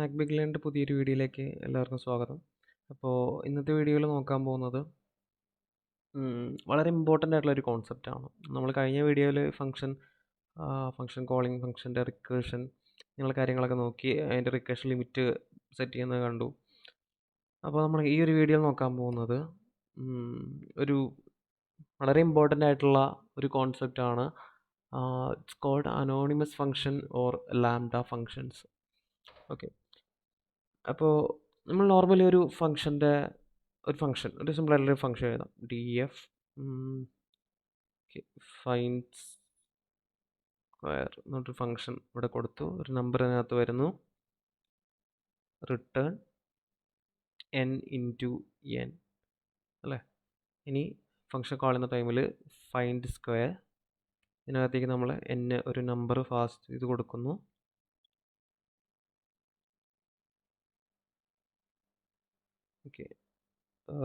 Mac big ലേണിൻ്റെ പുതിയൊരു വീഡിയോയിലേക്ക് എല്ലാവർക്കും സ്വാഗതം. അപ്പോൾ ഇന്നത്തെ വീഡിയോയിൽ നോക്കാൻ പോകുന്നത് വളരെ ഇമ്പോർട്ടൻ്റ് ആയിട്ടുള്ള ഒരു കോൺസെപ്റ്റാണ്. നമ്മൾ കഴിഞ്ഞ വീഡിയോയിൽ ഫംഗ്ഷൻ കോളിംഗ്, ഫംഗ്ഷൻ്റെ റിക്കേർഷൻ, ഇങ്ങനെയുള്ള കാര്യങ്ങളൊക്കെ നോക്കി അതിൻ്റെ റിക്കേർഷൻ ലിമിറ്റ് സെറ്റ് ചെയ്യുന്നത് കണ്ടു. അപ്പോൾ നമ്മൾ ഈ ഒരു വീഡിയോയിൽ നോക്കാൻ പോകുന്നത് ഒരു വളരെ ഇമ്പോർട്ടൻ്റ് ആയിട്ടുള്ള ഒരു കോൺസെപ്റ്റാണ്. It's called anonymous function or lambda functions. Okay, അപ്പോൾ നമ്മൾ നോർമലി ഒരു ഫംഗ്ഷൻ ഒരു സിമ്പിൾ ആയിട്ടുള്ള ഫംഗ്ഷൻ എഴുതാം. ഡി എഫ് ഫൈൻഡ് സ്ക്വയർ എന്നൊരു ഫംഗ്ഷൻ ഇവിടെ കൊടുത്തു. ഒരു നമ്പർ അതിനകത്ത് വരുന്നു. റിട്ടേൺ n ഇൻറ്റു n അല്ലേ. ഇനി ഫംഗ്ഷൻ കോൾ ചെയ്യുന്ന ടൈമിൽ ഫൈൻഡ് സ്ക്വയർ, ഇതിനകത്തേക്ക് നമ്മൾ n ഒരു നമ്പർ ഫാസ്റ്റ് ഇത് കൊടുക്കുന്നു. ഓക്കെ,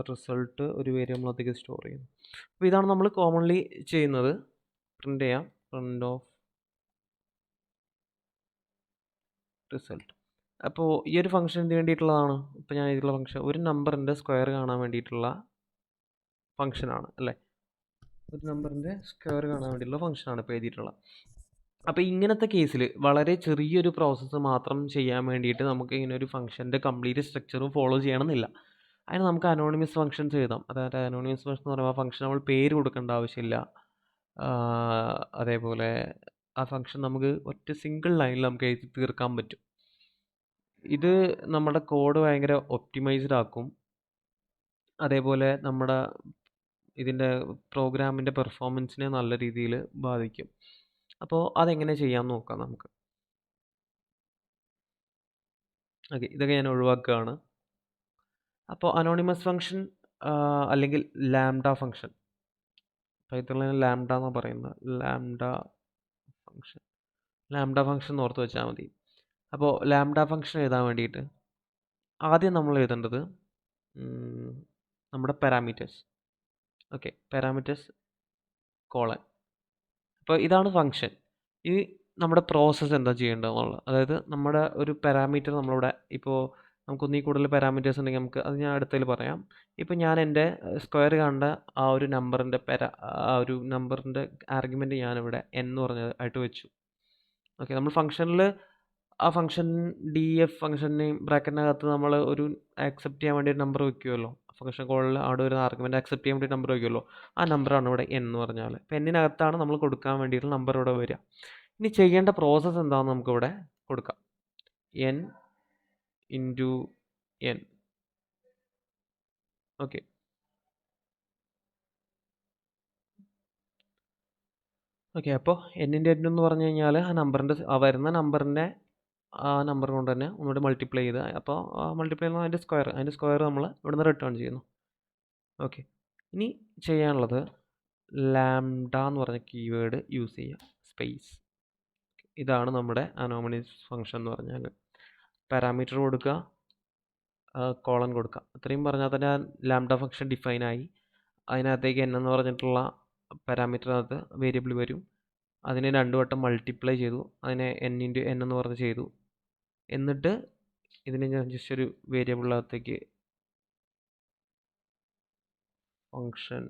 റിസൾട്ട് ഒരു വേരിയബിളിനകത്തേക്ക് സ്റ്റോർ ചെയ്യുന്നു. അപ്പോൾ ഇതാണ് നമ്മൾ കോമൺലി ചെയ്യുന്നത്. പ്രിൻ്റ് ചെയ്യാം, പ്രിൻ്റ് ഓഫ് റിസൾട്ട്. അപ്പോൾ ഈ ഒരു ഫംഗ്ഷൻ എന്ത് വേണ്ടിയിട്ടുള്ളതാണ്? ഇപ്പോൾ ഞാൻ ഇതിലുള്ള ഫംഗ്ഷൻ ഒരു നമ്പറിൻ്റെ സ്ക്വയർ കാണാൻ വേണ്ടിയിട്ടുള്ള ഫംഗ്ഷനാണ് അല്ലേ. ഒരു നമ്പറിൻ്റെ സ്ക്വയർ കാണാൻ വേണ്ടിയിട്ടുള്ള ഫംഗ്ഷനാണ് ഇപ്പോൾ എഴുതിയിട്ടുള്ളത്. അപ്പോൾ ഇങ്ങനത്തെ കേസിൽ വളരെ ചെറിയൊരു പ്രോസസ്സ് മാത്രം ചെയ്യാൻ വേണ്ടിയിട്ട് നമുക്ക് ഇങ്ങനെ ഒരു ഫംഗ്ഷൻ്റെ കംപ്ലീറ്റ് സ്ട്രക്ചറും ഫോളോ ചെയ്യണമെന്നില്ല. അതിന് നമുക്ക് അനോണിമസ് ഫംഗ്ഷൻസ് എഴുതാം. അതായത് അനോണിമസ് ഫംഗ്ഷൻ എന്ന് പറയുമ്പോൾ ആ ഫംഗ്ഷൻ നമ്മൾ പേര് കൊടുക്കേണ്ട ആവശ്യമില്ല. അതേപോലെ ആ ഫംഗ്ഷൻ നമുക്ക് ഒറ്റ സിംഗിൾ ലൈനിൽ നമുക്ക് എഴുതി തീർക്കാൻ പറ്റും. ഇത് നമ്മുടെ കോഡ് ഭയങ്കര ഒപ്റ്റിമൈസ്ഡ് ആക്കും. അതേപോലെ നമ്മുടെ ഇതിൻ്റെ പ്രോഗ്രാമിൻ്റെ പെർഫോമൻസിനെ നല്ല രീതിയിൽ ബാധിക്കും. അപ്പോൾ അതെങ്ങനെ ചെയ്യാമെന്ന് നോക്കാം നമുക്ക്. ഓക്കെ, ഇതൊക്കെ ഞാൻ ഒഴിവാക്കുകയാണ്. അപ്പോൾ അനോണിമസ് ഫംഗ്ഷൻ അല്ലെങ്കിൽ ലാംഡ ഫംഗ്ഷൻ, പൈത്തണിൽ ലാംഡ എന്നാണ് പറയുന്നത്. ലാംഡ ഫംഗ്ഷൻ എന്ന് ഓർത്ത് വെച്ചാൽ മതി. അപ്പോൾ ലാംഡ ഫംഗ്ഷൻ എഴുതാൻ വേണ്ടിയിട്ട് ആദ്യം നമ്മൾ എഴുതേണ്ടത് നമ്മുടെ പാരാമീറ്റേഴ്സ്. Okay, parameters colon. അപ്പോൾ ഇതാണ് ഫംഗ്ഷൻ. ഈ നമ്മുടെ പ്രോസസ്സ് എന്താ ചെയ്യേണ്ടതെന്നുള്ളത്, അതായത് നമ്മുടെ ഒരു പാരാമീറ്റർ നമ്മളിവിടെ ഇപ്പോൾ നമുക്കൊന്നീ കൂടുതൽ പാരാമീറ്റേഴ്സ് ഉണ്ടെങ്കിൽ നമുക്ക് അത് ഞാൻ അടുത്തതിൽ പറയാം. ഇപ്പോൾ ഞാൻ എൻ്റെ സ്ക്വയർ കണ്ട ആ ഒരു നമ്പറിൻ്റെ ആർഗ്യുമെൻറ്റ് ഞാനിവിടെ എന്ന് പറഞ്ഞത് ആയിട്ട് വെച്ചു. ഓക്കെ, നമ്മൾ ഫംഗ്ഷനിൽ ആ ഫംഗ്ഷൻ ഡി എഫ് ഫംഗ്ഷനെയും ബ്രാക്കറ്റിനകത്ത് നമ്മൾ ഒരു ആക്സെപ്റ്റ് ചെയ്യാൻ വേണ്ടി ഒരു നമ്പർ വയ്ക്കുമല്ലോ. ഫംഗ്ഷൻ കോളിൽ അവിടെ ഒരു ആർഗ്യുമെൻറ്റ് ആക്സെപ്റ്റ് ചെയ്യാൻ വേണ്ടി നമ്പർ വയ്ക്കുമല്ലോ. ആ നമ്പറാണ് ഇവിടെ n എന്ന് പറഞ്ഞാൽ. അപ്പോൾ എന്നിനകത്താണ് നമ്മൾ കൊടുക്കാൻ വേണ്ടിയിട്ട് നമ്പർ ഇവിടെ വരിക. ഇനി ചെയ്യേണ്ട പ്രോസസ്സ് എന്താണെന്ന് നമുക്കിവിടെ കൊടുക്കാം. n into n. ഓക്കെ, അപ്പോൾ n എന്ന് പറഞ്ഞു കഴിഞ്ഞാൽ ആ വരുന്ന നമ്പർ കൊണ്ട് തന്നെ ഒന്നുകൂടി മൾട്ടിപ്ലൈ ചെയ്ത്, അപ്പോൾ മൾട്ടിപ്ലൈ ചെയ്യുന്ന അതിൻ്റെ സ്ക്വയർ നമ്മൾ ഇവിടുന്ന് റിട്ടേൺ ചെയ്യുന്നു. ഓക്കെ, ഇനി ചെയ്യാനുള്ളത് ലാംഡ എന്ന് പറഞ്ഞ കീവേഡ് യൂസ് ചെയ്യുക, സ്പേസ്. ഇതാണ് നമ്മുടെ അനോണിമസ് ഫംഗ്ഷൻ എന്ന് പറഞ്ഞാൽ. പാരാമീറ്റർ കൊടുക്കുക, കോളൻ കൊടുക്കുക. അത്രയും പറഞ്ഞാൽ തന്നെ ലാംഡ ഫംഗ്ഷൻ ഡിഫൈൻ ആയി. അതിനകത്തേക്ക് n എന്ന് പറഞ്ഞിട്ടുള്ള പാരാമീറ്ററിനകത്ത് വേരിയബിൾ വരും. അതിനെ 2 വട്ടം മൾട്ടിപ്ലൈ ചെയ്തു, അതിനെ n ഇൻറ്റു n എന്ന് പറഞ്ഞ് ചെയ്തു. എന്നിട്ട് ഇതിനെ ഞാൻ ജസ്റ്റ് ഒരു വേരിയബിളിനകത്തേക്ക് ഫംഗ്ഷൻ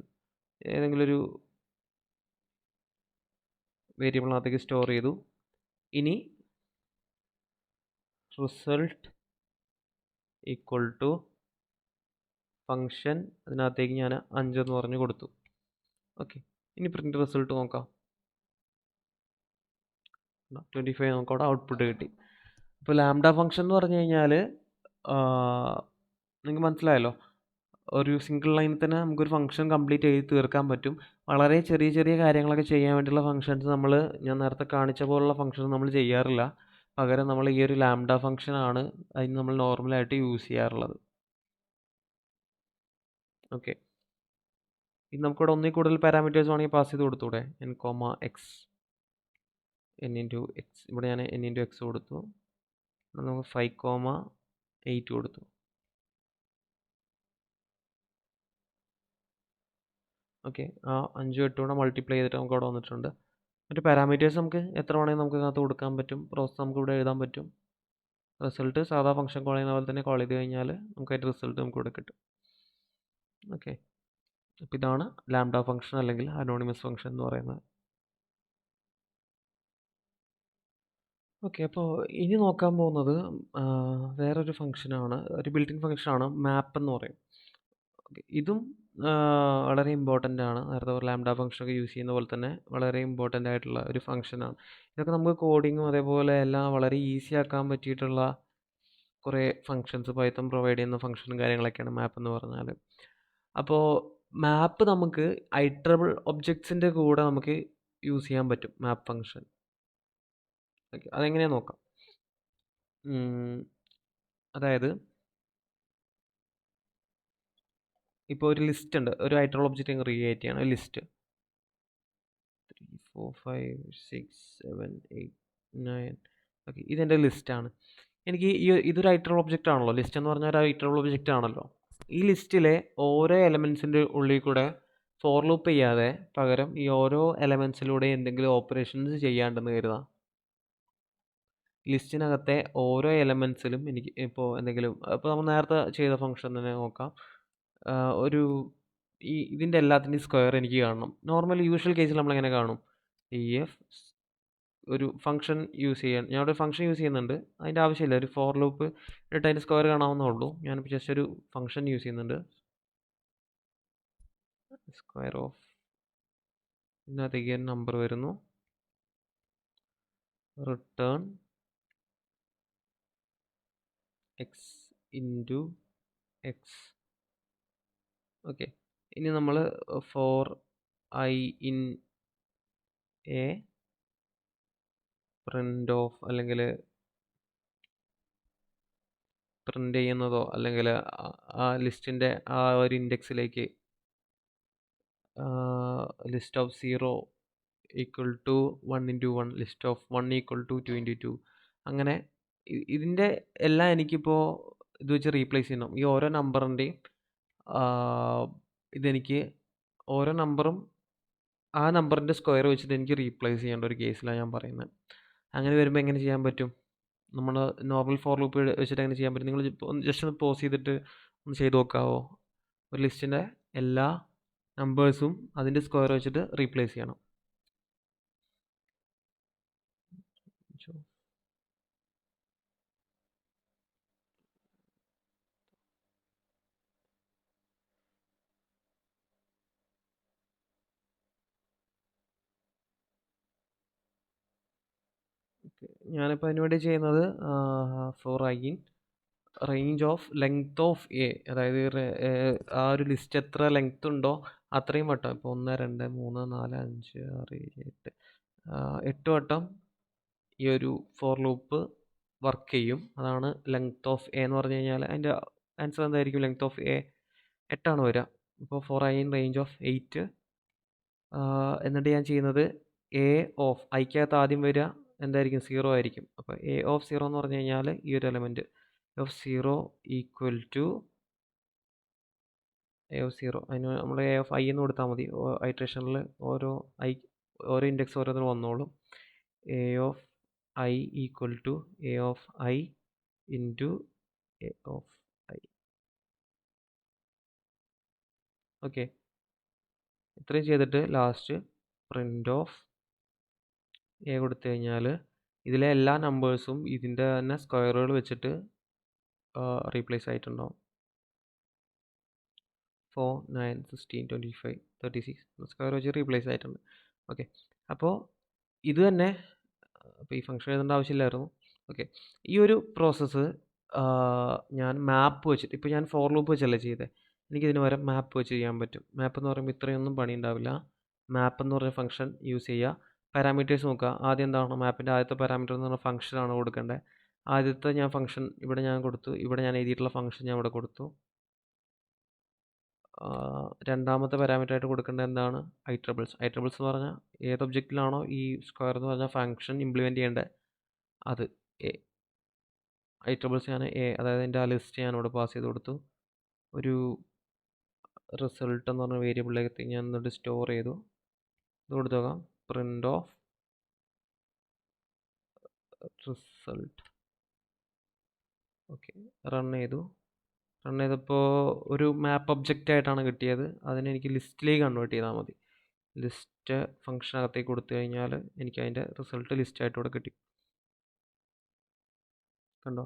ഏതെങ്കിലും ഒരു വേരിയബിളിനകത്തേക്ക് സ്റ്റോർ ചെയ്തു. ഇനി റിസൾട്ട് ഈക്വൽ ടു ഫംഗ്ഷൻ, അതിനകത്തേക്ക് ഞാൻ 5 എന്ന് പറഞ്ഞ് കൊടുത്തു. ഓക്കെ, ഇനി പ്രിൻ്റ് റിസൾട്ട് നോക്കാം. 25 നമുക്ക് അവിടെ ഔട്ട്പുട്ട് കിട്ടി. ഇപ്പോൾ ലാംഡ ഫംഗ്ഷൻ എന്ന് പറഞ്ഞു കഴിഞ്ഞാൽ നിങ്ങൾക്ക് മനസ്സിലായല്ലോ, ഒരു സിംഗിൾ ലൈനിൽ തന്നെ നമുക്കൊരു ഫംഗ്ഷൻ കംപ്ലീറ്റ് ചെയ്ത് തീർക്കാൻ പറ്റും. വളരെ ചെറിയ ചെറിയ കാര്യങ്ങളൊക്കെ ചെയ്യാൻ വേണ്ടിയുള്ള ഫംഗ്ഷൻസ് ഞാൻ നേരത്തെ കാണിച്ച പോലുള്ള ഫംഗ്ഷൻസ് നമ്മൾ ചെയ്യാറില്ല. പകരം നമ്മൾ ഈ ഒരു ലാംഡ ഫംഗ്ഷനാണ് അതിന് നമ്മൾ നോർമലായിട്ട് യൂസ് ചെയ്യാറുള്ളത്. ഓക്കെ, ഇത് നമുക്കിവിടെ ഒന്നിൽ കൂടുതൽ പാരാമീറ്റേഴ്സ് വേണമെങ്കിൽ പാസ് ചെയ്ത് കൊടുത്തൂടെ. n, x, n into X. ഇവിടെ ഞാൻ n ഇൻറ്റു എക്സ് കൊടുത്തു. നമുക്ക് 5, 8 കൊടുത്തു. ഓക്കെ, ആ 5, 8 കൂടെ മൾട്ടിപ്ലൈ ചെയ്തിട്ട് നമുക്ക് അവിടെ വന്നിട്ടുണ്ട്. മറ്റു പാരാമീറ്റേഴ്സ് നമുക്ക് എത്ര വേണമെങ്കിൽ നമുക്ക് അതിനകത്ത് കൊടുക്കാൻ പറ്റും. പ്രോസസ്സ് നമുക്ക് ഇവിടെ എഴുതാൻ പറ്റും. റിസൾട്ട് സാധാ ഫംഗ്ഷൻ കോൾ ചെയ്യുന്ന പോലെ തന്നെ കോൾ ചെയ്ത് കഴിഞ്ഞാൽ നമുക്ക് അതിൻ്റെ റിസൾട്ട് നമുക്ക് ഇവിടെ കിട്ടും. ഓക്കെ, അപ്പോൾ ഇതാണ് ലാംഡ ഫംഗ്ഷൻ അല്ലെങ്കിൽ അനോണിമസ് ഫംഗ്ഷൻ എന്ന് പറയുന്നത്. ഓക്കെ, അപ്പോൾ ഇനി നോക്കാൻ പോകുന്നത് വേറൊരു ഫംഗ്ഷനാണ്, ഒരു ബിൽറ്റ് ഇൻ ഫംഗ്ഷനാണ് മാപ്പ് എന്ന് പറയും. ഓക്കെ, ഇതും വളരെ ഇമ്പോർട്ടൻ്റ് ആണ്. നേരത്തെ ലാംഡ ഫംഗ്ഷനൊക്കെ യൂസ് ചെയ്യുന്ന പോലെ തന്നെ വളരെ ഇമ്പോർട്ടൻ്റ് ആയിട്ടുള്ള ഒരു ഫംഗ്ഷനാണ്. ഇതൊക്കെ നമുക്ക് കോഡിങ്ങും അതേപോലെ എല്ലാം വളരെ ഈസി ആക്കാൻ പറ്റിയിട്ടുള്ള കുറേ ഫങ്ഷൻസ് പൈത്തൺ പ്രൊവൈഡ് ചെയ്യുന്ന ഫംഗ്ഷനും കാര്യങ്ങളൊക്കെയാണ് മാപ്പ് എന്ന് പറഞ്ഞാൽ. അപ്പോൾ മാപ്പ് നമുക്ക് ഐട്രബിൾ ഒബ്ജക്ട്സിൻ്റെ കൂടെ നമുക്ക് യൂസ് ചെയ്യാൻ പറ്റും മാപ്പ് ഫംഗ്ഷൻ. ഓക്കെ, അതെങ്ങനെയാ നോക്കാം. അതായത് ഇപ്പോൾ ഒരു ലിസ്റ്റ് ഉണ്ട്, ഒരു ഐട്രബിൾ ഒബ്ജക്റ്റ് ക്രിയേറ്റ് ചെയ്യണം, ഒരു ലിസ്റ്റ് 3 4 5 6 7 8 9. ഓക്കെ, ഇതെൻ്റെ ലിസ്റ്റാണ്. എനിക്ക് ഇതൊരു ഐട്രബിൾ ഒബ്ജക്റ്റ് ആണല്ലോ, ലിസ്റ്റ് എന്ന് പറഞ്ഞാൽ ഒരു ഐട്രബിൾ ഒബ്ജക്റ്റ് ആണല്ലോ. ഈ ലിസ്റ്റിലെ ഓരോ എലമെൻസിൻ്റെ ഉള്ളിൽ കൂടെ ഫോർ ലൂപ്പ് ചെയ്യാതെ പകരം ഈ ഓരോ എലമെൻസിലൂടെ എന്തെങ്കിലും ഓപ്പറേഷൻസ് ചെയ്യാണ്ടെന്ന് കരുതാം. ലിസ്റ്റിനകത്തെ ഓരോ എലമെൻസിലും എനിക്ക് ഇപ്പോൾ എന്തെങ്കിലും, ഇപ്പോൾ നമ്മൾ നേരത്തെ ചെയ്ത ഫംഗ്ഷൻ തന്നെ നോക്കാം. ഒരു ഇതിൻ്റെ എല്ലാത്തിൻ്റെയും സ്ക്വയർ എനിക്ക് കാണണം. നോർമൽ യൂഷ്വൽ കേസിൽ നമ്മളെങ്ങനെ കാണും? എഫ് ഒരു ഫംഗ്ഷൻ യൂസ് ചെയ്യാൻ, ഞാൻ ഇവിടെ ഫംഗ്ഷൻ യൂസ് ചെയ്യുന്നുണ്ട്, അതിൻ്റെ ആവശ്യമില്ല. ഒരു ഫോർ ലൂപ്പ് ഇട്ട് അതിൻ്റെ സ്ക്വയർ കാണാവുന്നേ ഉള്ളൂ. ഞാനിപ്പോൾ ജസ്റ്റ് ഒരു ഫംഗ്ഷൻ യൂസ് ചെയ്യുന്നുണ്ട്, സ്ക്വയർ ഓഫ്, ഇതിനകത്തേക്ക് നമ്പർ വരുന്നു, return X into X. Okay, ഇനി നമ്മൾ for I in A print of അല്ലെങ്കിൽ പ്രിൻ്റ് ചെയ്യുന്നതോ അല്ലെങ്കിൽ ആ ലിസ്റ്റിൻ്റെ ആ ഒരു ഇൻഡെക്സിലേക്ക് list of 0 equal to 1 into 1, list of 1 equal to 2 into 2. അങ്ങനെ ഇതിൻ്റെ എല്ലാം എനിക്കിപ്പോൾ ഇത് വെച്ച് റീപ്ലേസ് ചെയ്യണം. ഈ ഓരോ നമ്പറിൻ്റെയും ഇതെനിക്ക് ഓരോ നമ്പറും ആ നമ്പറിൻ്റെ സ്ക്വയർ വെച്ചിട്ട് എനിക്ക് റീപ്ലേസ് ചെയ്യേണ്ട ഒരു കേസിലാണ് ഞാൻ പറയുന്നത്. അങ്ങനെ വരുമ്പോൾ എങ്ങനെ ചെയ്യാൻ പറ്റും? നമ്മൾ നോർമൽ ഫോർ ലൂപ്പ് വെച്ചിട്ട് എങ്ങനെ ചെയ്യാൻ പറ്റും? നിങ്ങൾ ജസ്റ്റ് ഒന്ന് പോസ് ചെയ്തിട്ട് ഒന്ന് ചെയ്ത് നോക്കാവോ? ഒരു ലിസ്റ്റിൻ്റെ എല്ലാ നമ്പേഴ്സും അതിൻ്റെ സ്ക്വയർ വെച്ചിട്ട് റീപ്ലേസ് ചെയ്യണം. ഞാനിപ്പോൾ അതിന് വേണ്ടി ചെയ്യുന്നത് for I in range of length of a, അതായത് ആ ഒരു ലിസ്റ്റ് എത്ര ലെങ്ത് ഉണ്ടോ അത്രയും വട്ടം, ഇപ്പോൾ 1 2 3 4 5 6 7 8 8 വട്ടം ഈ ഒരു ഫോർ ലൂപ്പ് വർക്ക് ചെയ്യും. അതാണ് ലെങ്ത് ഓഫ് എ എന്ന് പറഞ്ഞു കഴിഞ്ഞാൽ അതിൻ്റെ ആൻസർ എന്തായിരിക്കും? ലെങ്ത് ഓഫ് എ 8 വരിക. ഇപ്പോൾ for I in range of 8. എന്നിട്ട് ഞാൻ ചെയ്യുന്നത് എ ഓഫ് ഐക്കകത്ത് ആദ്യം വരിക എന്തായിരിക്കും? 0 ആയിരിക്കും. അപ്പോൾ എ ഓഫ് 0 എന്ന് പറഞ്ഞു കഴിഞ്ഞാൽ ഈ ഒരു element of 0 equal to a of 0. അതിന് നമ്മൾ എ ഓഫ് ഐ എന്ന് കൊടുത്താൽ മതി. ഐട്രേഷനിൽ ഓരോ ഇൻഡെക്സ് ഓരോന്നിനും വന്നോളും. A of i equal to a of i into a of i. Okay, ഇത്രയും ചെയ്തിട്ട് ലാസ്റ്റ് പ്രിൻ്റ് ഓഫ് എ കൊടുത്തു കഴിഞ്ഞാൽ ഇതിലെ എല്ലാ നമ്പേഴ്സും ഇതിൻ്റെ തന്നെ സ്ക്വയറുകൾ വെച്ചിട്ട് റീപ്ലേസ് ആയിട്ടുണ്ടാവും. 4 9 16 25 36 സ്ക്വയർ വെച്ച് റീപ്ലേസ് ആയിട്ടുണ്ട്. ഓക്കെ, അപ്പോൾ ഇത് തന്നെ, അപ്പോൾ ഈ ഫംഗ്ഷൻ എഴുതേണ്ട ആവശ്യമില്ലായിരുന്നു. ഓക്കെ, ഈ ഒരു പ്രോസസ്സ് ഞാൻ മാപ്പ് വെച്ചിട്ട്, ഇപ്പോൾ ഞാൻ ഫോർ ലൂപ്പ് വെച്ചല്ലേ ചെയ്തത്, എനിക്കിതിന് പകരം മാപ്പ് വെച്ച് ചെയ്യാൻ പറ്റും. മാപ്പ് എന്ന് പറയുമ്പോൾ ഇത്രയൊന്നും പണി ഉണ്ടാവില്ല. മാപ്പ് എന്ന് പറഞ്ഞ ഫംഗ്ഷൻ യൂസ് ചെയ്യുക. പാരാമീറ്റേഴ്സ് നോക്കുക. ആദ്യം എന്താണ് മാപ്പിൻ്റെ ആദ്യത്തെ പാരാമീറ്റർ എന്ന് പറഞ്ഞാൽ ഫംഗ്ഷനാണ് കൊടുക്കേണ്ടത്. ആദ്യത്തെ ഞാൻ ഫംഗ്ഷൻ ഇവിടെ ഞാൻ കൊടുത്തു, ഇവിടെ ഞാൻ എഴുതിയിട്ടുള്ള ഫംഗ്ഷൻ ഞാൻ ഇവിടെ കൊടുത്തു. രണ്ടാമത്തെ പാരാമീറ്റർ ആയിട്ട് കൊടുക്കേണ്ടത് എന്താണ്? ഐട്രബിൾസ്. ഐട്രബിൾസ് എന്ന് പറഞ്ഞാൽ ഏത് ഒബ്ജക്റ്റിലാണോ ഈ സ്ക്വയർ എന്ന് പറഞ്ഞാൽ ഫംഗ്ഷൻ ഇംപ്ലിമെൻറ്റ് ചെയ്യേണ്ടത് അത് എ. ഐട്രബിൾസ് ഞാൻ എ, അതായത് എൻ്റെ ആ ലിസ്റ്റ് ഞാൻ ഇവിടെ പാസ് ചെയ്ത് കൊടുത്തു. ഒരു റിസൾട്ട് എന്ന് പറഞ്ഞ വേരിയബിളിലേക്ക് ഞാൻ എന്നിട്ട് സ്റ്റോർ ചെയ്തു. ഇത് കൊടുത്തു നോക്കാം, print of result. Okay, run ചെയ്തപ്പോൾ ഒരു മാപ്പ് ഒബ്ജക്റ്റ് ആയിട്ടാണ് കിട്ടിയത്. അതിനെ എനിക്ക് ലിസ്റ്റിലേക്ക് കൺവേർട്ട് ചെയ്താൽ മതി. ലിസ്റ്റ് ഫംഗ്ഷനകത്തേക്ക് കൊടുത്തു കഴിഞ്ഞാൽ എനിക്ക് അതിൻ്റെ റിസൾട്ട് ലിസ്റ്റായിട്ട് ഇവിടെ കിട്ടി. കണ്ടോ,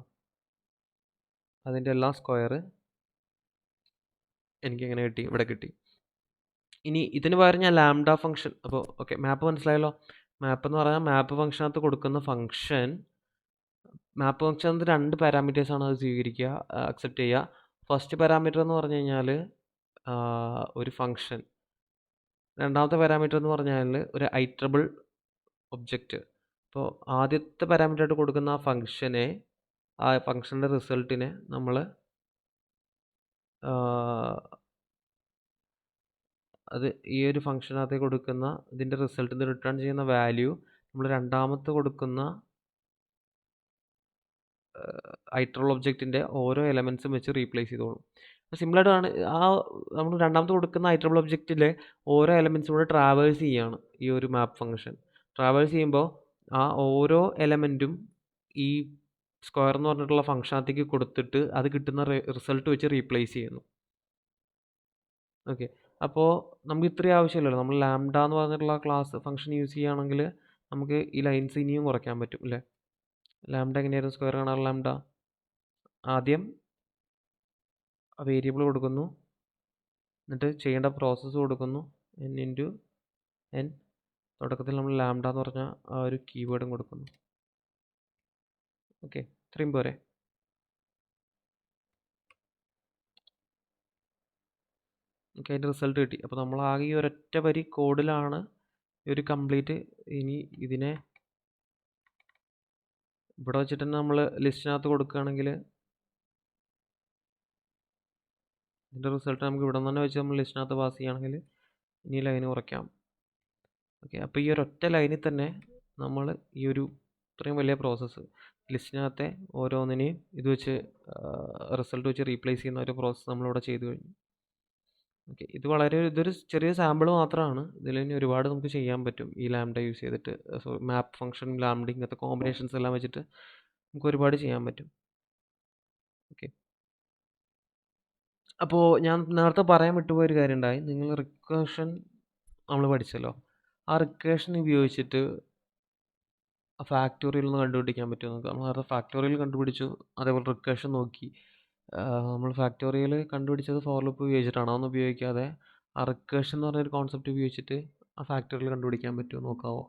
അതിൻ്റെ എല്ലാ സ്ക്വയർ എനിക്കിങ്ങനെ കിട്ടി, ഇവിടെ കിട്ടി. ഇനി ഇതിന് പകരം ഞാൻ ലാംഡ ഫംഗ്ഷൻ, അപ്പോൾ ഓക്കെ മാപ്പ് മനസ്സിലായല്ലോ. മാപ്പ് എന്ന് പറഞ്ഞാൽ മാപ്പ് ഫംഗ്ഷനകത്ത് കൊടുക്കുന്ന ഫംഗ്ഷൻ, മാപ്പ് ഫംഗ്ഷനകത്ത് 2 പാരാമീറ്റേഴ്സാണ് അത് സ്വീകരിക്കുക, അക്സെപ്റ്റ് ചെയ്യുക. ഫസ്റ്റ് പാരാമീറ്റർ എന്ന് പറഞ്ഞു കഴിഞ്ഞാൽ ഒരു ഫംഗ്ഷൻ, രണ്ടാമത്തെ പാരാമീറ്റർ എന്ന് പറഞ്ഞാൽ ഒരു ഐട്രബിൾ ഒബ്ജക്റ്റ്. അപ്പോൾ ആദ്യത്തെ പാരാമീറ്റർ ആയിട്ട് കൊടുക്കുന്ന ആ ഫംഗ്ഷനെ, ആ ഫംഗ്ഷൻ്റെ റിസൾട്ടിനെ നമ്മൾ അത് ഈ ഒരു ഫംഗ്ഷനകത്തേക്ക് കൊടുക്കുന്ന ഇതിൻ്റെ റിസൾട്ടിന് റിട്ടേൺ ചെയ്യുന്ന വാല്യൂ നമ്മൾ രണ്ടാമത്തെ കൊടുക്കുന്ന ഐട്രബിൾ ഒബ്ജക്റ്റിൻ്റെ ഓരോ എലമെൻസും വെച്ച് റീപ്ലേസ് ചെയ്തോളും. അപ്പോൾ സിമ്പിളായിട്ടാണ് ആ നമ്മൾ രണ്ടാമത്തെ കൊടുക്കുന്ന ഐട്രബിൾ ഒബ്ജക്റ്റിലെ ഓരോ എലമെൻസും കൂടെ ട്രാവേഴ്സ് ചെയ്യുകയാണ് ഈ ഒരു മാപ്പ് ഫംഗ്ഷൻ. ട്രാവേഴ്സ് ചെയ്യുമ്പോൾ ആ ഓരോ എലമെൻറ്റും ഈ സ്ക്വയർ എന്ന് പറഞ്ഞിട്ടുള്ള ഫംഗ്ഷനകത്തേക്ക് കൊടുത്തിട്ട് അത് കിട്ടുന്ന റിസൾട്ട് വെച്ച് റീപ്ലേസ് ചെയ്യുന്നു. ഓക്കെ, അപ്പോൾ നമുക്ക് ഇത്രയും ആവശ്യമില്ലല്ലോ. നമ്മൾ ലാംഡ എന്ന് പറഞ്ഞിട്ടുള്ള ക്ലാസ് ഫംഗ്ഷൻ യൂസ് ചെയ്യുകയാണെങ്കിൽ നമുക്ക് ഈ ലൈൻസ് ഇനിയും കുറയ്ക്കാൻ പറ്റും അല്ലേ. ലാംഡ എങ്ങനെയായിരുന്നു സ്ക്വയർ കാണാറ്? ലാംഡ ആദ്യം വേരിയബിൾ കൊടുക്കുന്നു, എന്നിട്ട് ചെയ്യേണ്ട പ്രോസസ്സ് കൊടുക്കുന്നു, n ഇൻറ്റു n. തുടക്കത്തിൽ നമ്മൾ ലാംഡ എന്ന് പറഞ്ഞ ആ ഒരു കീവേഡും കൊടുക്കുന്നു. ഓക്കെ, ഇത്രയും പോരെ. ഓക്കെ, അതിൻ്റെ റിസൾട്ട് കിട്ടി. അപ്പോൾ നമ്മൾ ആകെ ഈ ഒരൊറ്റ വരി കോഡിലാണ് ഈ ഒരു കംപ്ലീറ്റ്. ഇനി ഇതിനെ ഇവിടെ വെച്ചിട്ട് തന്നെ നമ്മൾ ലിസ്റ്റിനകത്ത് കൊടുക്കുകയാണെങ്കിൽ ഇതിൻ്റെ റിസൾട്ട് നമുക്ക് ഇവിടെ നിന്ന് തന്നെ വെച്ച് നമ്മൾ ലിസ്റ്റിനകത്ത് പാസ് ചെയ്യുകയാണെങ്കിൽ ഇനി ലൈന് കുറയ്ക്കാം. ഓക്കെ, അപ്പോൾ ഈ ഒരൊറ്റ ലൈനിൽ തന്നെ നമ്മൾ ഈ ഒരു ഇത്രയും വലിയ പ്രോസസ്സ് ലിസ്റ്റിനകത്തെ ഓരോന്നിനെയും ഇത് വെച്ച് റിസൾട്ട് വെച്ച് റീപ്ലേസ് ചെയ്യുന്ന ഒരു പ്രോസസ്സ് നമ്മളിവിടെ ചെയ്തു കഴിഞ്ഞു. ഓക്കെ, ഇതൊരു ചെറിയ സാമ്പിൾ മാത്രമാണ്. ഇതിൽ ഇനി ഒരുപാട് നമുക്ക് ചെയ്യാൻ പറ്റും ഈ ലാംഡ യൂസ് ചെയ്തിട്ട്. മാപ്പ് ഫംഗ്ഷൻ, ലാംഡ, ഇങ്ങനത്തെ കോമ്പിനേഷൻസ് എല്ലാം വെച്ചിട്ട് നമുക്ക് ഒരുപാട് ചെയ്യാൻ പറ്റും. ഓക്കെ, അപ്പോൾ ഞാൻ നേരത്തെ പറയാൻ വിട്ടുപോയ ഒരു കാര്യം ഉണ്ടായി. നിങ്ങൾ റിക്കേഷൻ നമ്മൾ പഠിച്ചല്ലോ, ആ റിക്കേഷൻ ഉപയോഗിച്ചിട്ട് ഫാക്ടോറിയൽ ഒന്ന് കണ്ടുപിടിക്കാൻ പറ്റുമോ നമുക്ക്? നമ്മൾ നേരത്തെ ഫാക്ടോറിയൽ കണ്ടുപിടിച്ചു, അതേപോലെ റിക്കേഷൻ നോക്കി. നമ്മൾ ഫാക്ടോറിയൽ കണ്ടുപിടിച്ചത് ഫോർ ലൂപ്പ് ഉപയോഗിച്ചിട്ടാണ്. അതൊന്നും ഉപയോഗിക്കാതെ ആ റിക്കേഷൻ എന്ന് പറഞ്ഞൊരു കോൺസെപ്റ്റ് ഉപയോഗിച്ചിട്ട് ആ ഫാക്ടോറിയൽ കണ്ടുപിടിക്കാൻ പറ്റുമോ നോക്കാവോ?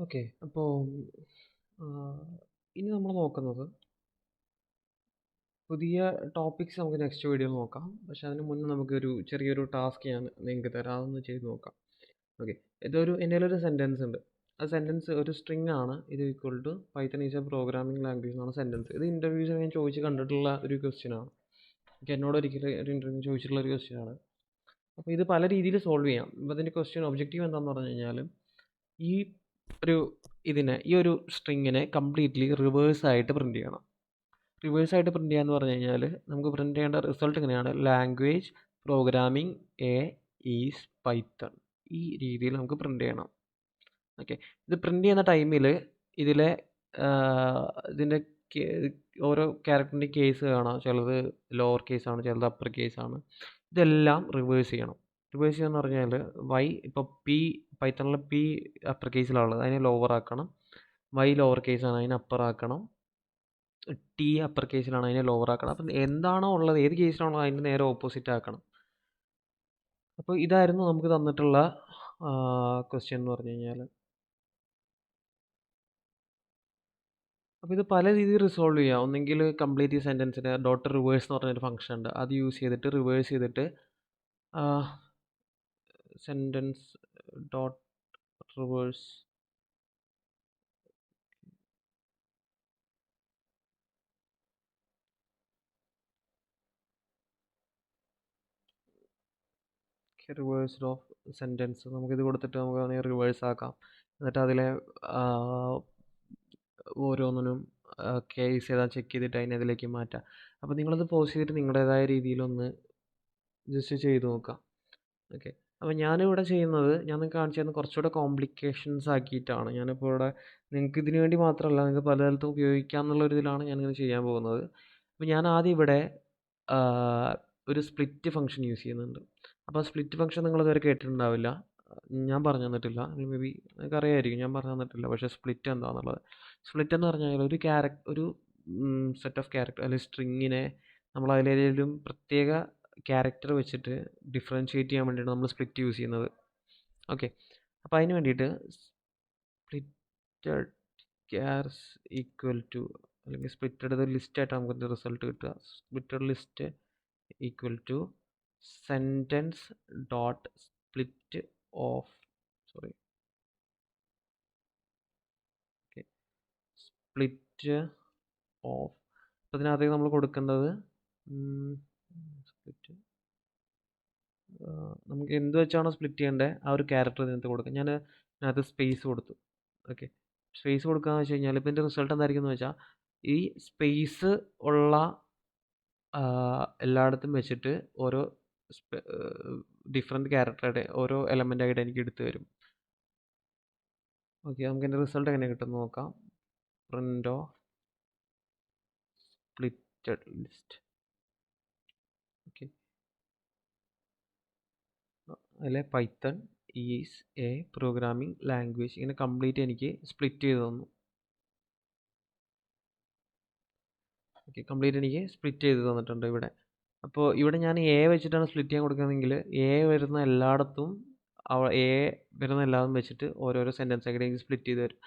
ഓക്കെ, അപ്പോൾ ഇനി നമ്മൾ നോക്കുന്നത് പുതിയ ടോപ്പിക്സ് നമുക്ക് നെക്സ്റ്റ് വീഡിയോയിൽ നോക്കാം. പക്ഷെ അതിന് മുന്നേ നമുക്കൊരു ചെറിയൊരു ടാസ്ക് ഞാൻ നിങ്ങൾക്ക് തരാം, അതൊന്ന് ചെയ്ത് നോക്കാം. ഓക്കെ, എൻ്റെ ഒരു സെൻറ്റൻസ് ഉണ്ട്. ആ സെൻറ്റൻസ് ഒരു സ്ട്രിങ് ആണ്. ഇത് equal to Python is a programming language എന്നാണ് സെൻറ്റൻസ്. ഇത് ഇൻ്റർവ്യൂസിൽ ഞാൻ ചോദിച്ച് കണ്ടിട്ടുള്ള ഒരു ക്വസ്റ്റ്യൻ ആണ്. എന്നോട് ഒരിക്കലും ഒരു ഇൻ്റർവ്യൂ ചോദിച്ചിട്ടുള്ള ഒരു ക്വസ്റ്റ്യൻ ആണ്. അപ്പോൾ ഇത് പല രീതിയിൽ സോൾവ് ചെയ്യാം. ഇപ്പോൾ അതിൻ്റെ ക്വസ്റ്റ്യൻ ഒബ്ജക്റ്റീവ് എന്താണെന്ന് പറഞ്ഞു കഴിഞ്ഞാൽ ഈ ഒരു സ്ട്രിങ്ങിനെ കംപ്ലീറ്റ്ലി റിവേഴ്സായിട്ട് പ്രിൻറ്റ് ചെയ്യണം. റിവേഴ്സായിട്ട് പ്രിൻറ്റ് ചെയ്യാന്ന് പറഞ്ഞു കഴിഞ്ഞാൽ നമുക്ക് പ്രിൻറ്റ് ചെയ്യേണ്ട റിസൾട്ട് ഇങ്ങനെയാണ്: language programming a is Python. ഈ രീതിയിൽ നമുക്ക് പ്രിൻറ്റ് ചെയ്യണം. ഓക്കെ, ഇത് പ്രിൻറ്റ് ചെയ്യുന്ന ടൈമിൽ ഇതിൻ്റെ ഓരോ ക്യാരക്ടറിൻ്റെ കേസ് കാണാം. ചിലത് ലോവർ കേസാണ്, ചിലത് അപ്പർ കേസാണ്. ഇതെല്ലാം റിവേഴ്സ് ചെയ്യണം. റിവേഴ്സ് ചെയ്യാന്ന് പറഞ്ഞാൽ ഇപ്പോൾ പൈത്തണിൽ പി അപ്പർ കേസിലാണുള്ളത്, അതിനെ ലോവർ ആക്കണം. ലോവർ കേസാണ്, അതിനെ അപ്പർ ആക്കണം. ടി അപ്പർ കേസിലാണ്, അതിനെ ലോവർ ആക്കണം. അപ്പം എന്താണോ ഉള്ളത്, ഏത് കേസിലാണോ അതിൻ്റെ നേരെ ഓപ്പോസിറ്റ് ആക്കണം. അപ്പോൾ ഇതായിരുന്നു നമുക്ക് തന്നിട്ടുള്ള ക്വസ്റ്റ്യൻ എന്ന് പറഞ്ഞു കഴിഞ്ഞാൽ. അപ്പോൾ ഇത് പല രീതിയിൽ റിസോൾവ് ചെയ്യാം. ഒന്നെങ്കിൽ കംപ്ലീറ്റ് ഈ സെൻറ്റൻസിന് ഡോട്ട് റിവേഴ്സ് എന്ന് പറഞ്ഞൊരു ഫംഗ്ഷൻ ഉണ്ട്, അത് യൂസ് ചെയ്തിട്ട് റിവേഴ്സ് ചെയ്തിട്ട് sentence dot reverse reverse of sentence നമുക്കിത് കൊടുത്തിട്ട് നമുക്ക് വേണമെങ്കിൽ റിവേഴ്സ് ആക്കാം. എന്നിട്ട് അതിലെ ഓരോന്നിനും കേസ് ഏതാ ചെക്ക് ചെയ്തിട്ട് അതിനെ അതിലേക്ക് മാറ്റാം. അപ്പോൾ നിങ്ങളത് പോസ് ചെയ്തിട്ട് നിങ്ങളുടേതായ രീതിയിലൊന്ന് ജസ്റ്റ് ചെയ്ത് നോക്കാം. ഓക്കെ, അപ്പോൾ ഞാനിവിടെ ചെയ്യുന്നത് ഞാൻ നിങ്ങൾക്ക് കാണിച്ചു തരുന്നത് കുറച്ചുകൂടെ കോംപ്ലിക്കേഷൻസ് ആക്കിയിട്ടാണ്. ഞാനിപ്പോൾ ഇവിടെ നിങ്ങൾക്ക് ഇതിന് വേണ്ടി മാത്രമല്ല നിങ്ങൾക്ക് പല സ്ഥലത്തും ഉപയോഗിക്കാം എന്നുള്ള ഒരു ഇതിലാണ് ഞാനിങ്ങനെ ചെയ്യാൻ പോകുന്നത്. അപ്പോൾ ഞാൻ ആദ്യം ഇവിടെ ഒരു സ്പ്ലിറ്റ് ഫംഗ്ഷൻ യൂസ് ചെയ്യുന്നുണ്ട്. അപ്പോൾ സ്പ്ലിറ്റ് ഫംഗ്ഷൻ നിങ്ങൾ ഇതുവരെ കേട്ടിട്ടുണ്ടാവില്ല. ഞാൻ പറഞ്ഞു തന്നിട്ടില്ല. മേ ബി നിങ്ങൾക്ക് അറിയാമായിരിക്കും, ഞാൻ പറഞ്ഞു തന്നിട്ടില്ല. പക്ഷേ സ്പ്ലിറ്റ് എന്താണെന്നുള്ളത്, സ്പ്ലിറ്റ് എന്ന് പറഞ്ഞാൽ ഒരു സെറ്റ് ഓഫ് ക്യാരക്ടർ അല്ലെങ്കിൽ സ്ട്രിങ്ങിനെ നമ്മൾ അതിലേതെങ്കിലും പ്രത്യേക ക്യാരക്ടർ വെച്ചിട്ട് ഡിഫറൻഷ്യേറ്റ് ചെയ്യാൻ വേണ്ടിയിട്ട് നമ്മൾ സ്പ്ലിറ്റ് യൂസ് ചെയ്യുന്നത്. ഓക്കെ, അപ്പോൾ അതിന് വേണ്ടിയിട്ട് സ്പ്ലിറ്റഡ് ക്യാർസ് ഈക്വൽ ടു, അല്ലെങ്കിൽ സ്പ്ലിറ്റഡ് ലിസ്റ്റ് ആയിട്ട് നമുക്ക് റിസൾട്ട് കിട്ടുക. Splitted list equal to sentence dot split of, sorry, okay, split of. അപ്പോൾ ഇതിനകത്തേക്ക് നമ്മൾ കൊടുക്കേണ്ടത് സ്പ്ലിറ്റ്, നമുക്ക് എന്ത് വെച്ചാണോ സ്പ്ലിറ്റ് ചെയ്യേണ്ടത് ആ ഒരു ക്യാരക്ടർ ഇതിനകത്ത് കൊടുക്കുക. ഞാൻ ഇതിനകത്ത് സ്പേസ് കൊടുത്തു. ഓക്കെ, സ്പേസ് കൊടുക്കുകയെന്ന് വെച്ച് കഴിഞ്ഞാൽ ഇപ്പോൾ ഇതിൻ്റെ റിസൾട്ട് എന്തായിരിക്കും എന്ന് വെച്ചാൽ ഈ സ്പേസ് ഉള്ള എല്ലായിടത്തും വെച്ചിട്ട് ഓരോ ഡിഫറെൻറ്റ് ക്യാരക്ടറുടെ ഓരോ എലമെൻ്റ് ആയിട്ട് എനിക്ക് എടുത്തു തരും. ഓക്കെ, നമുക്ക് എൻ്റെ റിസൾട്ട് എങ്ങനെ കിട്ടുമെന്ന് നോക്കാം. Print of splitted list. Okay, അതിലെ Python is a programming language ഇങ്ങനെ കംപ്ലീറ്റ് എനിക്ക് സ്പ്ലിറ്റ് ചെയ്ത് തന്നു. ഓക്കെ, കംപ്ലീറ്റ് എനിക്ക് സ്പ്ലിറ്റ് ചെയ്ത് തന്നിട്ടുണ്ട് ഇവിടെ. അപ്പോൾ ഇവിടെ ഞാൻ എ വെച്ചിട്ടാണ് സ്പ്ലിറ്റ് ചെയ്യാൻ കൊടുക്കുന്നതെങ്കിൽ എ വരുന്ന എല്ലായിടത്തും എ വരുന്ന എല്ലാതും വെച്ചിട്ട് ഓരോരോ സെൻറ്റൻസ് ആയിട്ട് എനിക്ക് സ്പ്ലിറ്റ് ചെയ്ത് തരും.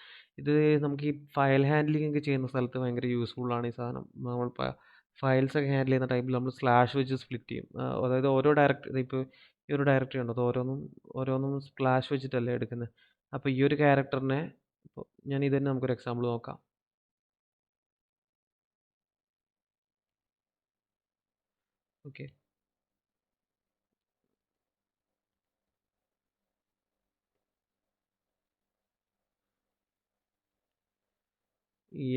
ഇത് നമുക്ക് ഈ ഫയൽ ഹാൻഡ്ലിംഗ് ഒക്കെ ചെയ്യുന്ന സ്ഥലത്ത് ഭയങ്കര യൂസ്ഫുള്ളാണ് ഈ സാധനം. നമ്മൾ ഫയൽസ് ഒക്കെ ഹാൻഡിൽ ചെയ്യുന്ന ടൈമിൽ നമ്മൾ സ്ലാഷ് വെച്ച് സ്പ്ലിറ്റ് ചെയ്യും. അതായത് ഓരോ ഡയറക്ടറി, ഇപ്പോൾ ഈ ഒരു ഡയറക്ടറി ഉണ്ടോ, അത് ഓരോന്നും സ്ലാഷ് വെച്ചിട്ടല്ലേ എടുക്കുന്നത്. അപ്പോൾ ഈ ഒരു ക്യാരക്ടറിനെ, ഇപ്പോൾ ഞാൻ ഇത് തന്നെ നമുക്കൊരു എക്സാമ്പിൾ നോക്കാം. Okay,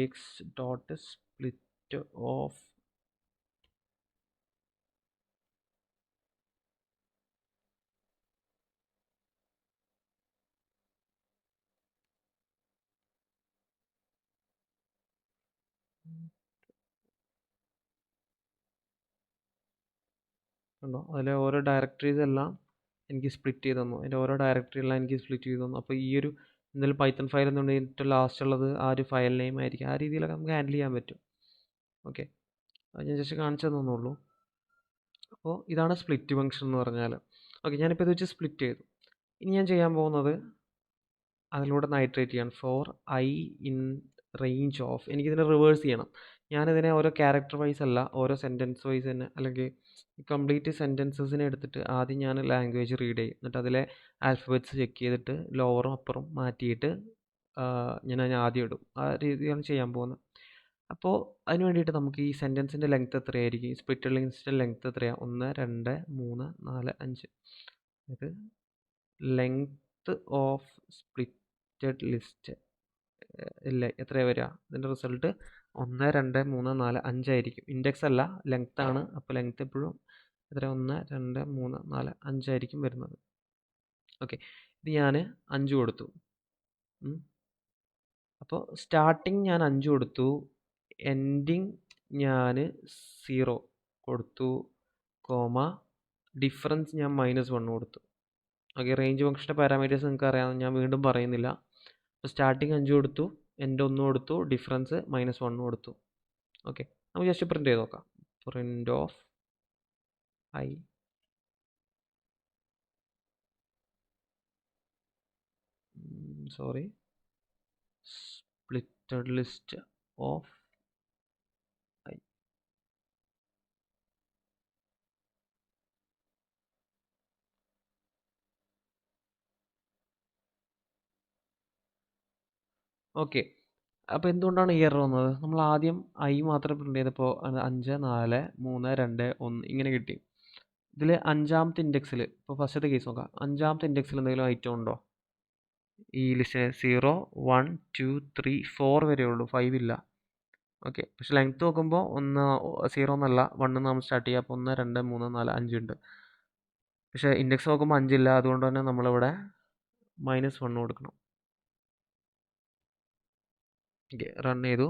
ex dot split of ഉണ്ടോ, അതിലെ ഓരോ ഡയറക്ടറീസ് എല്ലാം എനിക്ക് സ്പ്ലിറ്റ് ചെയ്ത് തന്നു. അതിൻ്റെ ഓരോ ഡയറക്ടറി എല്ലാം എനിക്ക് സ്പ്ലിറ്റ് ചെയ്ത് തന്നു. അപ്പോൾ ഈ ഒരു എന്തെങ്കിലും പൈത്തൺ ഫയൽ എന്നുണ്ടെങ്കിൽ ഏറ്റവും ലാസ്റ്റ് ഉള്ളത് ആ ഒരു ഫയൽ നെയിം ആയിരിക്കും. ആ രീതിയിലൊക്കെ നമുക്ക് ഹാൻഡിൽ ചെയ്യാൻ പറ്റും. ഓക്കെ, അത് ഞാൻ ജസ്റ്റ് കാണിച്ചു തന്നുള്ളൂ. അപ്പോൾ ഇതാണ് സ്പ്ലിറ്റ് ഫംഗ്ഷൻ എന്ന് പറഞ്ഞാൽ. ഓക്കെ, ഞാനിപ്പോൾ ഇത് വെച്ച് സ്പ്ലിറ്റ് ചെയ്തു. ഇനി ഞാൻ ചെയ്യാൻ പോകുന്നത് അതിലൂടെ നൈട്രേറ്റ് ചെയ്യണം. Four I in range of, എനിക്കിതിനെ reverse ചെയ്യണം. ഞാനിതിനെ ഓരോ ക്യാരക്ടർ വൈസ് അല്ല, ഓരോ സെൻറ്റൻസ് വൈസ് തന്നെ, അല്ലെങ്കിൽ കംപ്ലീറ്റ് സെൻറ്റൻസസിനെ എടുത്തിട്ട് ആദ്യം ഞാൻ ലാംഗ്വേജ് റീഡ് ചെയ്യും. എന്നിട്ട് അതിലെ ആൽഫബറ്റ്സ് ചെക്ക് ചെയ്തിട്ട് ലോവറും അപ്പറും മാറ്റിയിട്ട് ഞാൻ അതിനെ ആദ്യം ഇടും. ആ രീതിയാണ് ചെയ്യാൻ പോകുന്നത്. അപ്പോൾ അതിന് വേണ്ടിയിട്ട് നമുക്ക് ഈ സെൻറ്റൻസിൻ്റെ ലെങ്ത് എത്രയായിരിക്കും, സ്പ്ലിറ്റഡ് ലിസ്റ്റിൻ്റെ ലെങ്ത് എത്രയാണ്, 1 2 3 4 5. അതായത് ലെങ്ത് ഓഫ് സ്പ്ലിറ്റഡ് ലിസ്റ്റ് ഇല്ല എത്രയാണ് വരിക, ഇതിൻ്റെ റിസൾട്ട് 1 2 3 4 5 ആയിരിക്കും. ഇൻഡെക്സ് അല്ല, ലെങ്ത് ആണ്. അപ്പോൾ ലെങ്ത് എപ്പോഴും എത്ര, 1 2 3 4 5 ആയിരിക്കും വരുന്നത്. ഓക്കെ, ഇത് ഞാൻ 5 കൊടുത്തു. അപ്പോൾ സ്റ്റാർട്ടിങ് ഞാൻ 5 കൊടുത്തു, എൻഡിങ് ഞാൻ 0 കൊടുത്തു, കോമ, ഡിഫറൻസ് ഞാൻ -1 കൊടുത്തു. ഓക്കെ, റേഞ്ച് ഫംഗ്ഷൻ്റെ പാരാമീറ്റേഴ്സ് നിങ്ങൾക്ക് അറിയാം, ഞാൻ വീണ്ടും പറയുന്നില്ല. അപ്പോൾ സ്റ്റാർട്ടിങ് 5 കൊടുത്തു, എൻഡ് 1 കൊടുത്തു, ഡിഫറൻസ് -1 കൊടുത്തു. ഓക്കെ, നമുക്ക് ജസ്റ്റ് പ്രിൻ്റ് ചെയ്ത് നോക്കാം. Print of I, sorry, splitted list of i. Okay, അപ്പോൾ എന്തുകൊണ്ടാണ് ഈ എറർ വന്നത്? നമ്മൾ ആദ്യം ഐ മാത്രം പ്രിൻ്റ് ചെയ്തപ്പോൾ 5 4 3 2 1 ഇങ്ങനെ കിട്ടി. ഇതിൽ 5ാമത്തെ ഇൻഡെക്സിൽ, ഇപ്പോൾ ഫസ്റ്റത്തെ കേസ് നോക്കാം, 5ാമത്തെ ഇൻഡെക്സിൽ എന്തെങ്കിലും ഐറ്റം ഉണ്ടോ? ഈ ലിസ്റ്റ് 0 1 2 3 4 വരെ ഉള്ളൂ, 5 ഇല്ല. ഓക്കെ, പക്ഷെ ലെങ്ത് നോക്കുമ്പോൾ 0 എന്നല്ല 1 നമ്മൾ സ്റ്റാർട്ട് ചെയ്യുക. അപ്പോൾ 1 2 3 4 5 ഉണ്ട്. പക്ഷേ ഇൻഡെക്സ് നോക്കുമ്പോൾ 5 ഇല്ല. അതുകൊണ്ട് തന്നെ നമ്മളിവിടെ -1 കൊടുക്കണം. ഓക്കെ, റൺ ചെയ്തു.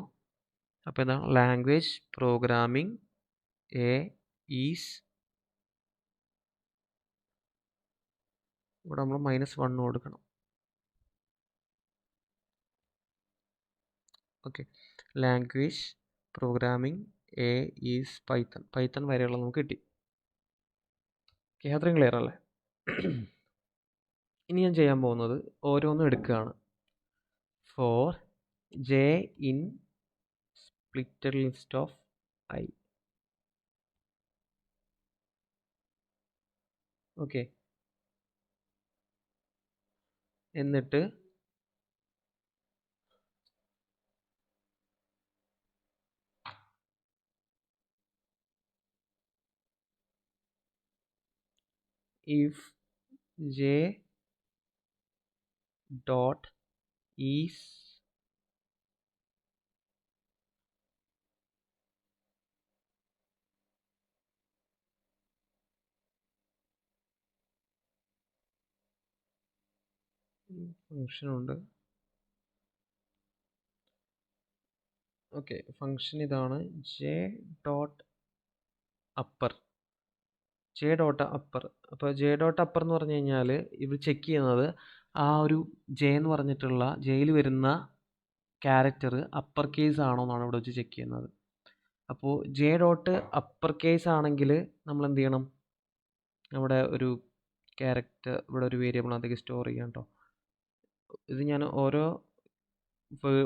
അപ്പോൾ എന്താണ് ലാംഗ്വേജ് പ്രോഗ്രാമിംഗ് എ ഈസ്, ഇവിടെ നമ്മൾ -1 കൊടുക്കണം. Okay, language programming a is Python. Python വരെയുള്ള നമുക്ക് കിട്ടി. ഓക്കെ, അത്രയും ക്ലിയർ അല്ലേ? ഇനി ഞാൻ ചെയ്യാൻ പോകുന്നത് ഓരോന്നും എടുക്കുകയാണ്. For j in splitted list of i. Okay, എന്നിട്ട് if j dot is function ഉണ്ട്. ഓക്കെ, ഫംഗ്ഷൻ ഇതാണ് j dot upper. J dot upper. അപ്പോൾ ജെ ഡോട്ട് അപ്പർ എന്ന് പറഞ്ഞു കഴിഞ്ഞാൽ ഇവർ ചെക്ക് ചെയ്യുന്നത് ആ ഒരു ജെ എന്ന് പറഞ്ഞിട്ടുള്ള ജെയിൽ വരുന്ന ക്യാരക്ടർ അപ്പർ കേസ് ആണോ എന്നാണ് ഇവിടെ വെച്ച് ചെക്ക് ചെയ്യുന്നത്. അപ്പോൾ ജെ ഡോട്ട് അപ്പർ കേസ് ആണെങ്കിൽ നമ്മൾ എന്ത് ചെയ്യണം? നമ്മുടെ ഒരു ക്യാരക്ടർ ഇവിടെ ഒരു വേരിയബിളിനകത്തേക്ക് സ്റ്റോർ ചെയ്യാം കേട്ടോ. ഇത് ഞാൻ ഓരോ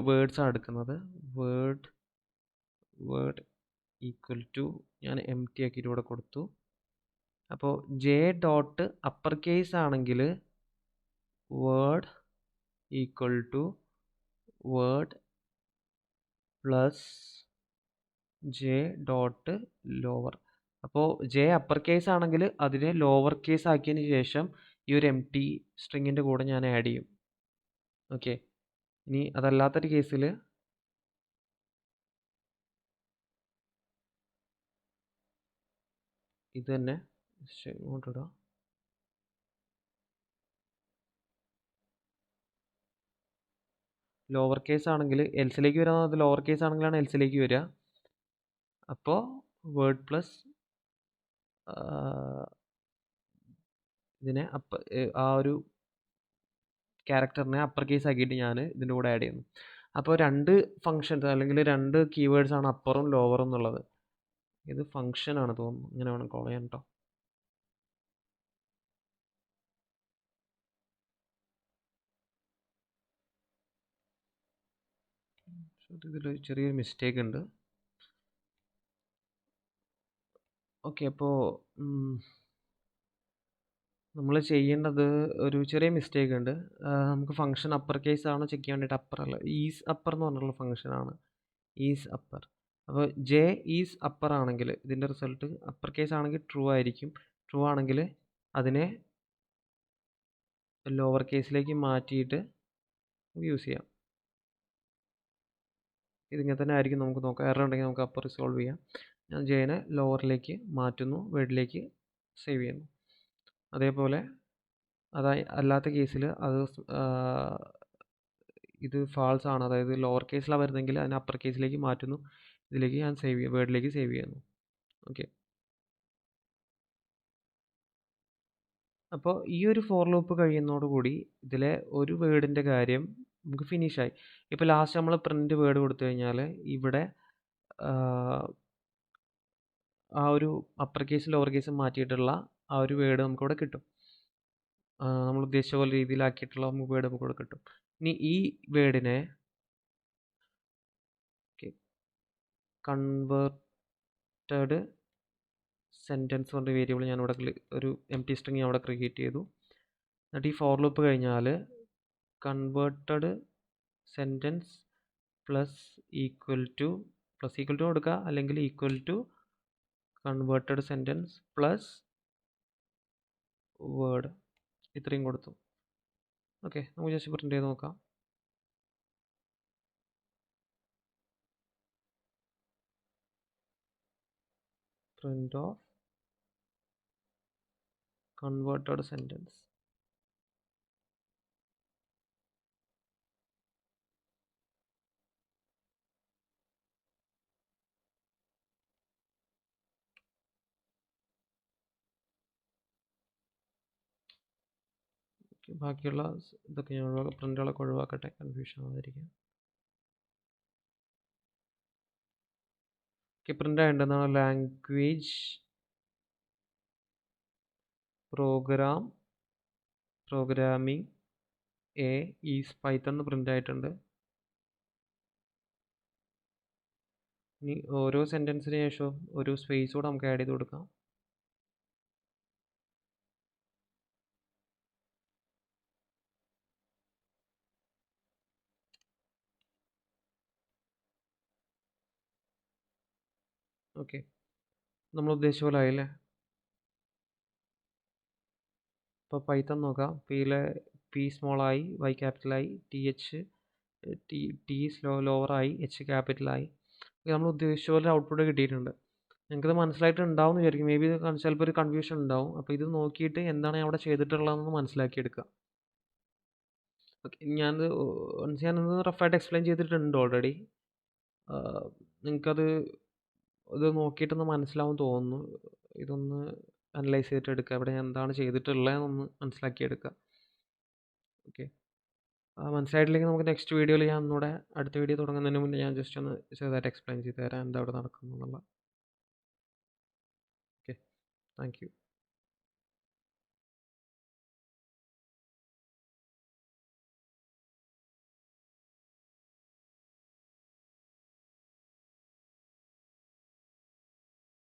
വേർഡ്സ് ആണ് എടുക്കുന്നത്. വേർഡ് ഈക്വൽ ടു ഞാൻ എം ടി ആക്കിയിട്ട് ഇവിടെ കൊടുത്തു. അപ്പോൾ ജെ ഡോട്ട് അപ്പർ കേസ് ആണെങ്കിൽ word equal to word plus j dot lower. അപ്പോൾ ജെ അപ്പർ കേസ് ആണെങ്കിൽ അതിനെ ലോവർ കേസ് ആക്കിയതിന് ശേഷം ഈ ഒരു എം ടി സ്ട്രിങ്ങിൻ്റെ കൂടെ ഞാൻ ആഡ് ചെയ്യും. ഓക്കെ, ഇനി അതല്ലാത്തൊരു കേസിൽ ഇത് തന്നെ ഇങ്ങോട്ടിടാം. ലോവർ കേസ് ആണെങ്കിൽ എൽസിലേക്ക് വരുന്നത് ലോവർ കേസ് ആണെങ്കിലാണ് എൽസിലേക്ക് വരിക. അപ്പോൾ വേർഡ് പ്ലസ് ഇതിനെ ആ ഒരു ക്യാരക്ടറിനെ അപ്പർ കേസ് ആക്കിയിട്ട് ഞാൻ ഇതിൻ്റെ കൂടെ ആഡ് ചെയ്യുന്നു. അപ്പോൾ രണ്ട് ഫങ്ഷൻസ് അല്ലെങ്കിൽ രണ്ട് കീവേഡ്സ് ആണ് അപ്പറും ലോവറും എന്നുള്ളത്. ഇത് ഫങ്ഷൻ ആണ് തോന്നുന്നു, ഇങ്ങനെ വേണം കോൾ ചെയ്യാൻ കേട്ടോ. ഇതിൽ ചെറിയൊരു മിസ്റ്റേക്ക് ഉണ്ട്. ഓക്കെ, അപ്പോൾ നമ്മൾ ചെയ്യേണ്ടത് ഒരു ചെറിയ മിസ്റ്റേക്ക് ഉണ്ട്. നമുക്ക് ഫംഗ്ഷൻ അപ്പർ കേസ് ആണോ ചെക്ക് ചെയ്യാൻ വേണ്ടിയിട്ട് അപ്പർ അല്ല, ഈസ് അപ്പർ എന്ന് പറഞ്ഞിട്ടുള്ള ഫംഗ്ഷനാണ് ഈസ് അപ്പർ. അപ്പോൾ ജെ ഈസ് അപ്പർ ആണെങ്കിൽ ഇതിൻ്റെ റിസൾട്ട് അപ്പർ കേസ് ആണെങ്കിൽ ട്രൂ ആയിരിക്കും. ട്രൂ ആണെങ്കിൽ അതിനെ ലോവർ കേസിലേക്ക് മാറ്റിയിട്ട് യൂസ് ചെയ്യാം. ഇതിങ്ങനെ തന്നെ ആയിരിക്കും. നമുക്ക് നോക്കാം, എറർ ഉണ്ടെങ്കിൽ നമുക്ക് അപ്പോൾ റിസോൾവ് ചെയ്യാം. ഞാൻ ജെനെ ലോവറിലേക്ക് മാറ്റുന്നു, വേർഡിലേക്ക് സേവ് ചെയ്യുന്നു. അതേപോലെ അല്ലാത്ത കേസിൽ അത് ഇത് ഫാൾസ് ആണ്, അതായത് ലോവർ കേസിലാണ് വരുന്നതെങ്കിൽ അതിനെ അപ്പർ കേസിലേക്ക് മാറ്റുന്നു, ഇതിലേക്ക് ഞാൻ സേവ് ചെയ്യും, വേർഡിലേക്ക് സേവ് ചെയ്യുന്നു. ഓക്കെ, അപ്പോൾ ഈ ഒരു ഫോർ ലൂപ്പ് കഴിയുന്നതോടുകൂടി ഇതിലെ ഒരു വേർഡിൻ്റെ കാര്യം നമുക്ക് ഫിനിഷായി. ഇപ്പോൾ ലാസ്റ്റ് നമ്മൾ പ്രിൻ്റ് വേർഡ് കൊടുത്തു കഴിഞ്ഞാൽ ഇവിടെ ആ ഒരു അപ്പർ കേസും ലോവർ കേസും മാറ്റിയിട്ടുള്ള ആ ഒരു വേർഡ് നമുക്കിവിടെ കിട്ടും. നമ്മൾ ഉദ്ദേശിച്ച പോലെ രീതിയിലാക്കിയിട്ടുള്ള വേർഡ് നമുക്കിവിടെ കിട്ടും. ഇനി ഈ വേർഡിനെ കൺവേർട്ടഡ് സെൻറ്റൻസ് പറഞ്ഞ വേരിയബിൾ ഞാനിവിടെ ഒരു എം ടി സ്ട്രിങ് ഞാൻ അവിടെ ക്രിയേറ്റ് ചെയ്തു. എന്നിട്ട് ഈ ഫോർ ലൂപ്പ് കഴിഞ്ഞാൽ converted sentence plus equal to കൊടുക്കുക, അല്ലെങ്കിൽ equal to converted sentence plus word, ഇത്രയും കൊടുത്തു. ഓക്കെ, നമുക്ക് ജസ്റ്റ് പ്രിൻ്റ് ചെയ്ത് നോക്കാം. Print of converted sentence. ബാക്കിയുള്ള ഇതൊക്കെ ഞാൻ പ്രിൻ്റുകളൊക്കെ ഒഴിവാക്കട്ടെ, കൺഫ്യൂഷൻ ആവാതിരിക്കാൻ. പ്രിൻ്റ് ആയിട്ടുണ്ടെന്നാണ് language programming a is Python print ആയിട്ടുണ്ട്. ഇനി ഓരോ സെൻറ്റൻസിന് ശേഷം ഒരു സ്പേസ് കൂടെ നമുക്ക് ആഡ് ചെയ്ത് കൊടുക്കാം. ഓക്കെ, നമ്മൾ ഉദ്ദേശിച്ച പോലെ ആയില്ലേ. ഇപ്പോൾ പൈത്തൺ നോക്കാം. പി സ്മോളായി, വൈ ക്യാപിറ്റലായി, ടി ലോവറായി, എച്ച് ക്യാപിറ്റലായി. നമ്മൾ ഉദ്ദേശിച്ച പോലെ ഔട്ട്പുട്ട് കിട്ടിയിട്ടുണ്ട്. നിങ്ങൾക്കത് മനസ്സിലായിട്ടുണ്ടാവും എന്ന് വിചാരിക്കും. മേ ബി ചിലപ്പോൾ ഒരു കൺഫ്യൂഷൻ ഉണ്ടാവും. അപ്പോൾ ഇത് നോക്കിയിട്ട് എന്താണ് അവിടെ ചെയ്തിട്ടുള്ളതെന്ന് മനസ്സിലാക്കിയെടുക്കുക. ഓക്കെ, ഞാനത് റഫായിട്ട് എക്സ്പ്ലെയിൻ ചെയ്തിട്ടുണ്ട് ഓൾറെഡി. നിങ്ങൾക്കത് ഇത് നോക്കിയിട്ടൊന്ന് മനസ്സിലാവും തോന്നുന്നു. ഇതൊന്ന് അനലൈസ് ചെയ്തിട്ട് എടുക്കുക, ഇവിടെ എന്താണ് ചെയ്തിട്ടുള്ളതെന്നൊന്ന് മനസ്സിലാക്കിയെടുക്കുക. ഓക്കെ, മനസ്സിലായിട്ടില്ലെങ്കിൽ നമുക്ക് നെക്സ്റ്റ് വീഡിയോയിൽ ഞാൻ ഒന്നുകൂടെ അടുത്ത വീഡിയോ തുടങ്ങുന്നതിന് മുന്നേ ഞാൻ ജസ്റ്റ് ഒന്ന് ചെറുതായിട്ട് എക്സ്പ്ലെയിൻ ചെയ്ത് തരാം എന്താ അവിടെ നടക്കുന്നു എന്നുള്ള. Okay, thank you.